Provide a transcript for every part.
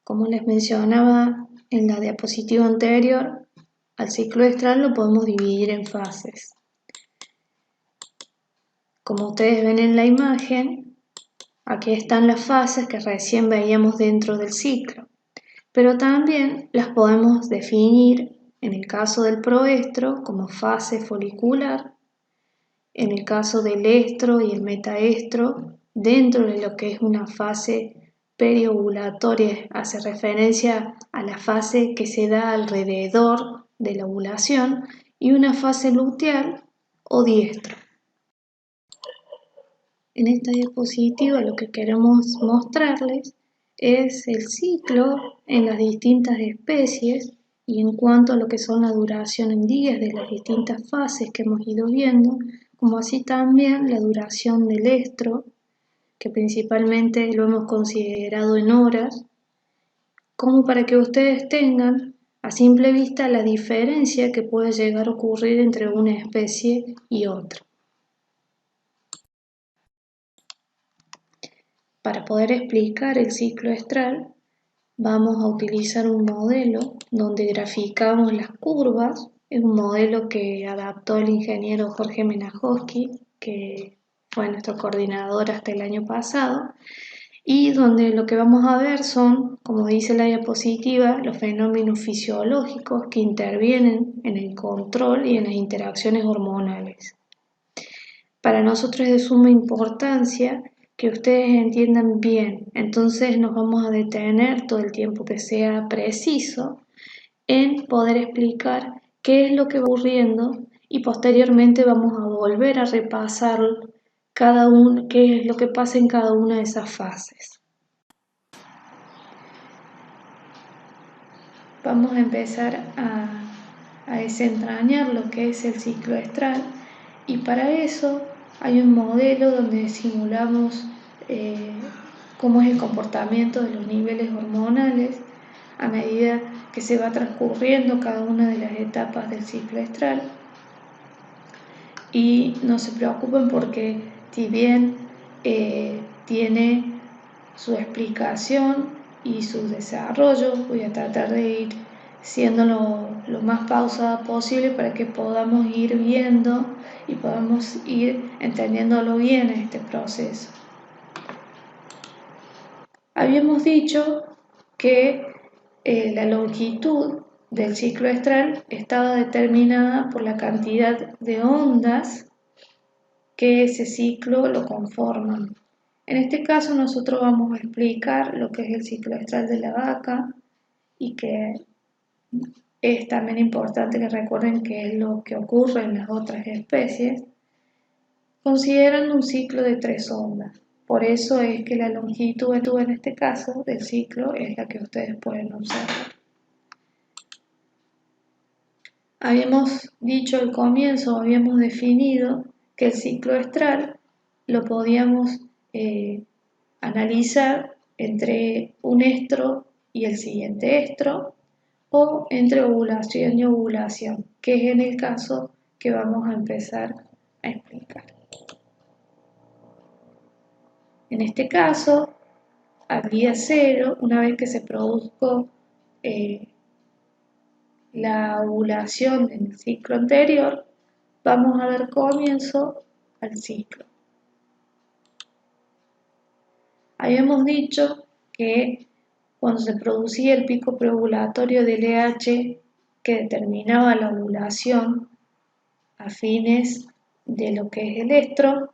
Como les mencionaba en la diapositiva anterior, al ciclo estral lo podemos dividir en fases. Como ustedes ven en la imagen, aquí están las fases que recién veíamos dentro del ciclo, pero también las podemos definir en el caso del proestro como fase folicular, en el caso del estro y el metaestro dentro de lo que es una fase periovulatoria, hace referencia a la fase que se da alrededor de la ovulación, y una fase luteal o diestro. En esta diapositiva lo que queremos mostrarles es el ciclo en las distintas especies y en cuanto a lo que son la duración en días de las distintas fases que hemos ido viendo, como así también la duración del estro, que principalmente lo hemos considerado en horas, como para que ustedes tengan a simple vista la diferencia que puede llegar a ocurrir entre una especie y otra. Para poder explicar el ciclo estral, vamos a utilizar un modelo donde graficamos las curvas. Es un modelo que adaptó el ingeniero Jorge Menajoski, que fue nuestro coordinador hasta el año pasado, y donde lo que vamos a ver son, como dice la diapositiva, los fenómenos fisiológicos que intervienen en el control y en las interacciones hormonales. Para nosotros es de suma importancia que ustedes entiendan bien, entonces nos vamos a detener todo el tiempo que sea preciso en poder explicar qué es lo que va ocurriendo y posteriormente vamos a volver a repasar qué es lo que pasa en cada una de esas fases. Vamos a empezar a desentrañar lo que es el ciclo estral, y para eso hay un modelo donde simulamos cómo es el comportamiento de los niveles hormonales a medida que se va transcurriendo cada una de las etapas del ciclo estral. Y no se preocupen porque si bien tiene su explicación y su desarrollo, voy a tratar de ir siendo lo más pausada posible para que podamos ir viendo y podamos ir entendiéndolo bien este proceso. Habíamos dicho que la longitud del ciclo estral estaba determinada por la cantidad de ondas que ese ciclo lo conforman. En este caso nosotros vamos a explicar lo que es el ciclo estral de la vaca, y que es también importante que recuerden que es lo que ocurre en las otras especies, considerando un ciclo de 3 ondas. Por eso es que la longitud en este caso del ciclo es la que ustedes pueden observar. Habíamos dicho al comienzo, habíamos definido que el ciclo estral lo podíamos analizar entre un estro y el siguiente estro, o entre ovulación y ovulación, que es en el caso que vamos a empezar a explicar. En este caso, al día 0, una vez que se produjo la ovulación en el ciclo anterior, vamos a dar comienzo al ciclo. Habíamos dicho que cuando se producía el pico preovulatorio del LH que determinaba la ovulación a fines de lo que es el estro,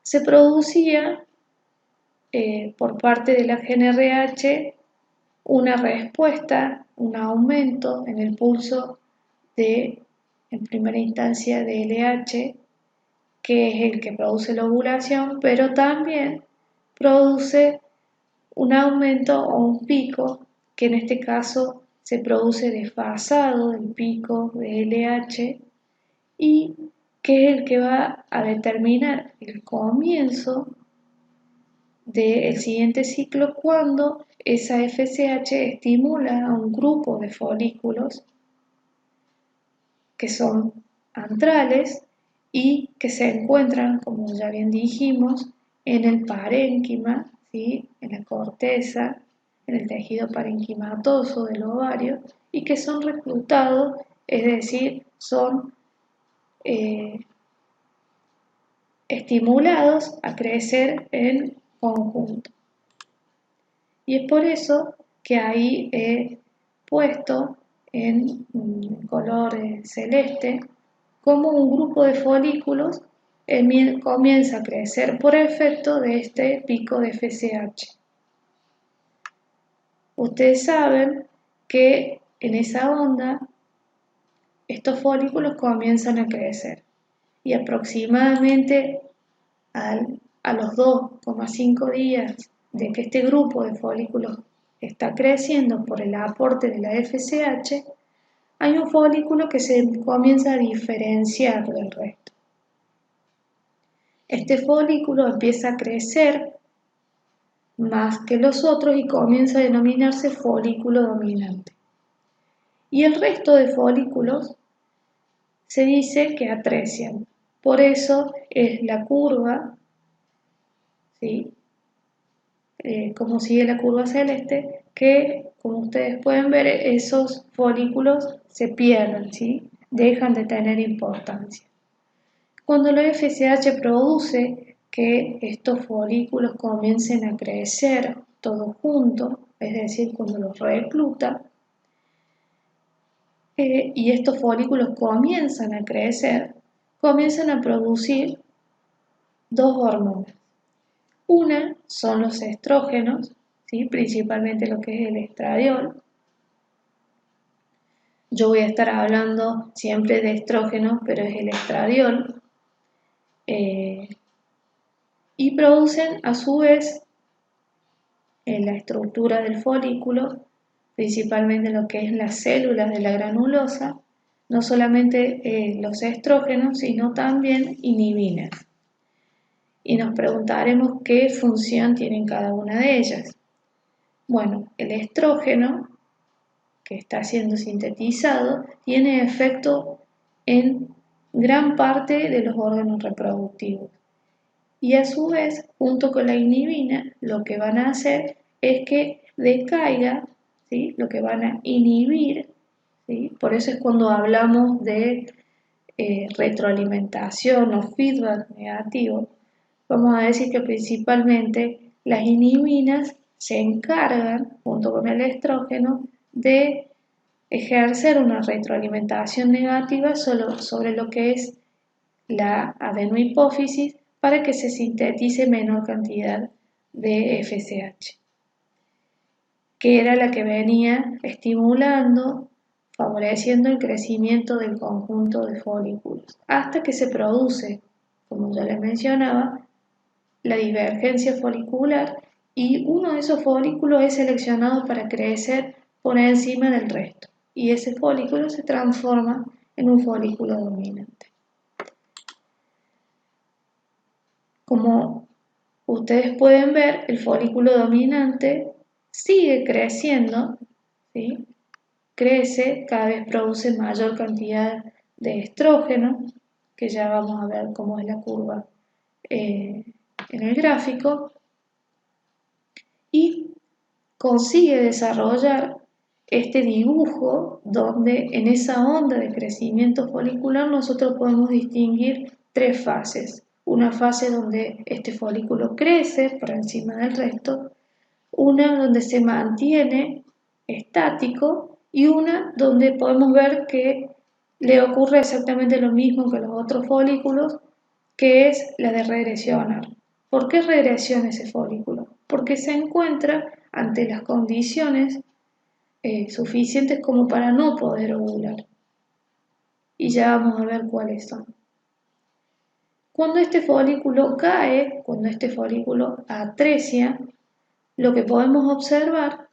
se producía por parte de la GnRH una respuesta, un aumento en el pulso en primera instancia de LH, que es el que produce la ovulación, pero también produce un aumento o un pico, que en este caso se produce desfasado del pico de LH, y que es el que va a determinar el comienzo del siguiente ciclo, cuando esa FSH estimula a un grupo de folículos que son antrales y que se encuentran, como ya bien dijimos, en el parénquima, ¿sí?, en la corteza en el tejido parenquimatoso del ovario y que son reclutados, es decir, son estimulados a crecer en conjunto. Y es por eso que ahí he puesto en color celeste como un grupo de folículos comienza a crecer por efecto de este pico de FSH. Ustedes saben que en esa onda estos folículos comienzan a crecer y aproximadamente a los 2,5 días de que este grupo de folículos está creciendo por el aporte de la FSH, hay un folículo que se comienza a diferenciar del resto. Este folículo empieza a crecer más que los otros y comienza a denominarse folículo dominante. Y el resto de folículos se dice que atrecian. Por eso es la curva, ¿sí? Como sigue la curva celeste, que como ustedes pueden ver, esos folículos se pierden, ¿sí? Dejan de tener importancia. Cuando la FSH produce que estos folículos comiencen a crecer todos juntos, es decir, cuando los recluta, y estos folículos comienzan a crecer, comienzan a producir dos hormonas. Una son los estrógenos, ¿sí? Principalmente lo que es el estradiol. Yo voy a estar hablando siempre de estrógenos, pero es el estradiol. Y producen a su vez en la estructura del folículo, principalmente lo que es las células de la granulosa, no solamente los estrógenos, sino también inhibinas. Y nos preguntaremos qué función tienen cada una de ellas. Bueno, el estrógeno, que está siendo sintetizado, tiene efecto en gran parte de los órganos reproductivos. Y a su vez, junto con la inhibina, lo que van a hacer es que decaiga, ¿sí? Lo que van a inhibir, ¿sí? Por eso es cuando hablamos de retroalimentación o feedback negativo, vamos a decir que principalmente las inhibinas se encargan, junto con el estrógeno, de ejercer una retroalimentación negativa sobre lo que es la adenohipófisis para que se sintetice menor cantidad de FSH, que era la que venía estimulando, favoreciendo el crecimiento del conjunto de folículos, hasta que se produce, como ya les mencionaba, la divergencia folicular y uno de esos folículos es seleccionado para crecer por encima del resto y ese folículo se transforma en un folículo dominante. Como ustedes pueden ver, el folículo dominante sigue creciendo, ¿sí? Crece, cada vez produce mayor cantidad de estrógeno, que ya vamos a ver cómo es la curva en el gráfico, y consigue desarrollar este dibujo donde en esa onda de crecimiento folicular nosotros podemos distinguir tres fases. Una fase donde este folículo crece por encima del resto, una donde se mantiene estático y una donde podemos ver que le ocurre exactamente lo mismo que los otros folículos, que es la de regresionar. ¿Por qué regresiona ese folículo? Porque se encuentra ante las condiciones suficientes como para no poder ovular. Y ya vamos a ver cuáles son. Cuando este folículo cae, cuando este folículo atresia, lo que podemos observar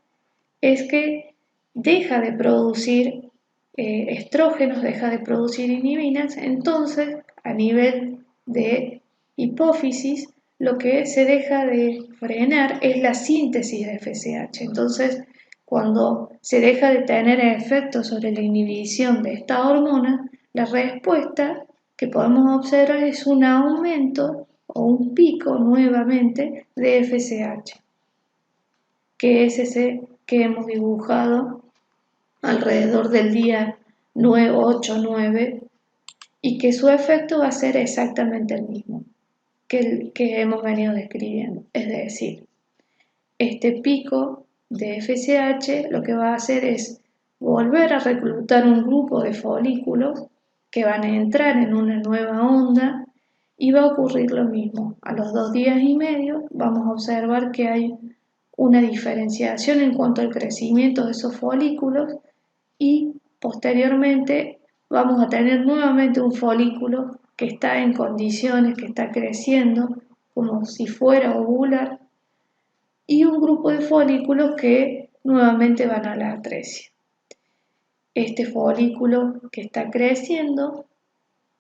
es que deja de producir estrógenos, deja de producir inhibinas, entonces a nivel de hipófisis lo que se deja de frenar es la síntesis de FSH. Entonces, cuando se deja de tener efecto sobre la inhibición de esta hormona, la respuesta que podemos observar es un aumento o un pico nuevamente de FSH, que es ese que hemos dibujado alrededor del día 9, 8, 9, y que su efecto va a ser exactamente el mismo que el que hemos venido describiendo. Es decir, este pico de FSH lo que va a hacer es volver a reclutar un grupo de folículos que van a entrar en una nueva onda y va a ocurrir lo mismo. A los 2 días y medio vamos a observar que hay una diferenciación en cuanto al crecimiento de esos folículos y posteriormente vamos a tener nuevamente un folículo que está en condiciones, que está creciendo como si fuera ovular, y un grupo de folículos que nuevamente van a la atresia. Este folículo que está creciendo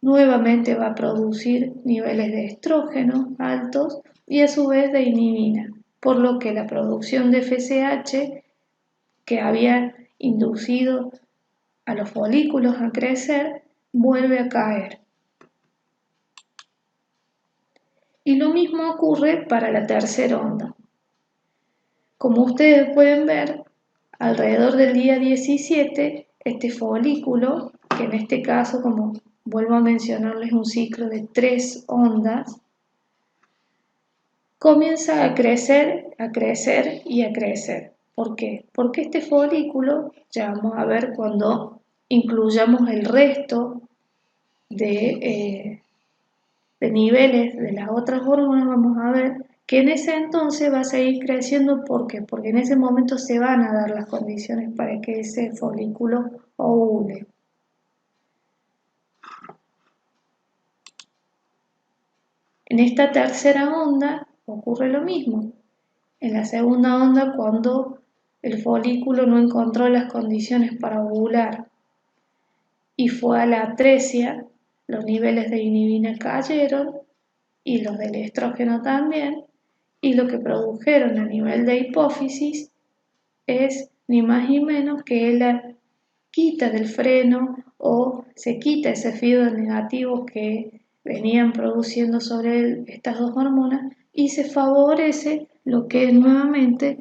nuevamente va a producir niveles de estrógeno altos y a su vez de inhibina, por lo que la producción de FSH que había inducido a los folículos a crecer vuelve a caer. Y lo mismo ocurre para la tercera onda. Como ustedes pueden ver, alrededor del día 17, este folículo, que en este caso, como vuelvo a mencionarles, un ciclo de 3 ondas, comienza a crecer y a crecer. ¿Por qué? Porque este folículo, ya vamos a ver cuando incluyamos el resto de niveles de las otras hormonas, vamos a ver que en ese entonces va a seguir creciendo. ¿Por qué? Porque en ese momento se van a dar las condiciones para que ese folículo ovule. En esta tercera onda ocurre lo mismo. En la segunda onda, cuando el folículo no encontró las condiciones para ovular y fue a la atresia, los niveles de inhibina cayeron y los del estrógeno también, y lo que produjeron a nivel de hipófisis es ni más ni menos que la quita del freno o se quita ese feedback negativo que venían produciendo sobre estas dos hormonas y se favorece lo que es nuevamente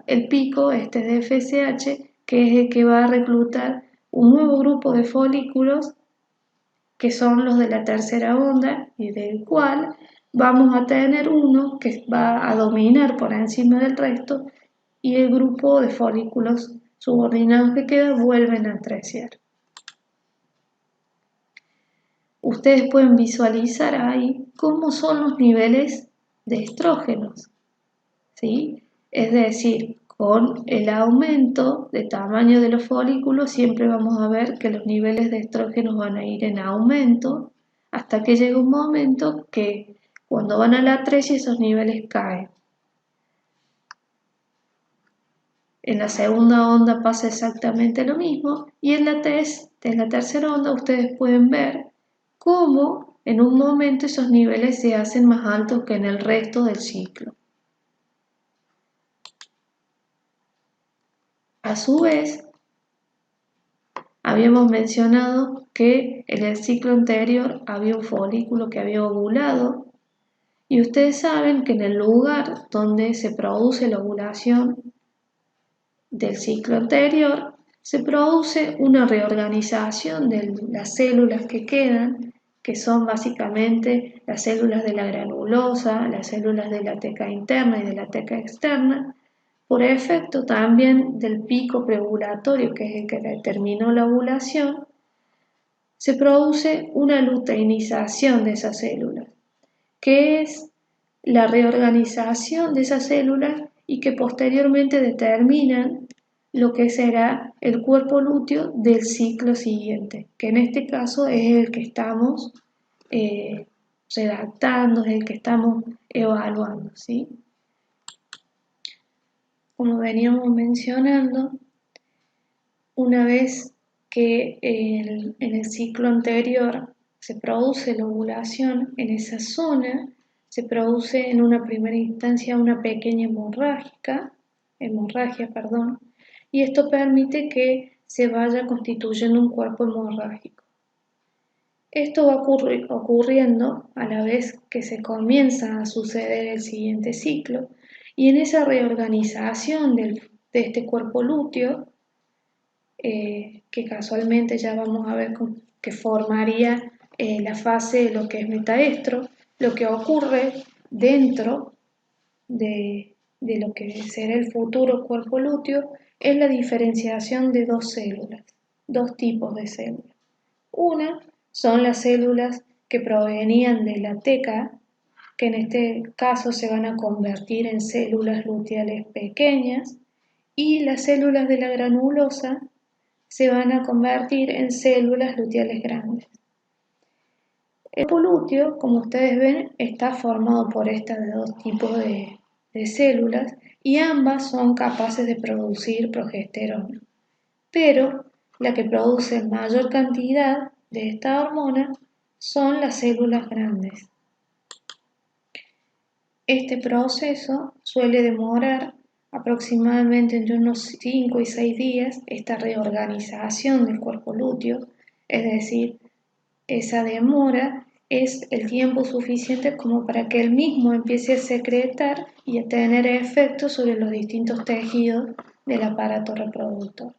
el pico de FSH, que es el que va a reclutar un nuevo grupo de folículos que son los de la tercera onda y del cual vamos a tener uno que va a dominar por encima del resto y el grupo de folículos subordinados que quedan vuelven a creciar. Ustedes pueden visualizar ahí cómo son los niveles de estrógenos, ¿sí? Es decir, con el aumento de tamaño de los folículos siempre vamos a ver que los niveles de estrógenos van a ir en aumento hasta que llega un momento que cuando van a la atresia esos niveles caen. En la segunda onda pasa exactamente lo mismo y en la tercera onda ustedes pueden ver cómo en un momento esos niveles se hacen más altos que en el resto del ciclo. A su vez, habíamos mencionado que en el ciclo anterior había un folículo que había ovulado y ustedes saben que en el lugar donde se produce la ovulación del ciclo anterior se produce una reorganización de las células que quedan, que son básicamente las células de la granulosa, las células de la teca interna y de la teca externa, por efecto también del pico preovulatorio, que es el que determinó la ovulación. Se produce una luteinización de esas células, que es la reorganización de esas células y que posteriormente determinan lo que será el cuerpo lúteo del ciclo siguiente, que en este caso es el que estamos redactando, es el que estamos evaluando, ¿sí? Como veníamos mencionando, una vez que en el ciclo anterior se produce la ovulación, en esa zona se produce en una primera instancia una pequeña hemorragia, y esto permite que se vaya constituyendo un cuerpo hemorrágico. Esto va ocurriendo a la vez que se comienza a suceder el siguiente ciclo Y en esa reorganización de este cuerpo lúteo, que casualmente ya vamos a ver que formaría la fase de lo que es metaestro, lo que ocurre dentro de lo que será el futuro cuerpo lúteo es la diferenciación de dos células, dos tipos de células. Una son las células que provenían de la teca, que en este caso se van a convertir en células luteales pequeñas, y las células de la granulosa se van a convertir en células luteales grandes. El cuerpo lúteo, como ustedes ven, está formado por estos dos tipos de células y ambas son capaces de producir progesterona. Pero la que produce mayor cantidad de esta hormona son las células grandes. Este proceso suele demorar aproximadamente entre unos 5 y 6 días, esta reorganización del cuerpo lúteo, es decir, esa demora es el tiempo suficiente como para que el mismo empiece a secretar y a tener efectos sobre los distintos tejidos del aparato reproductor.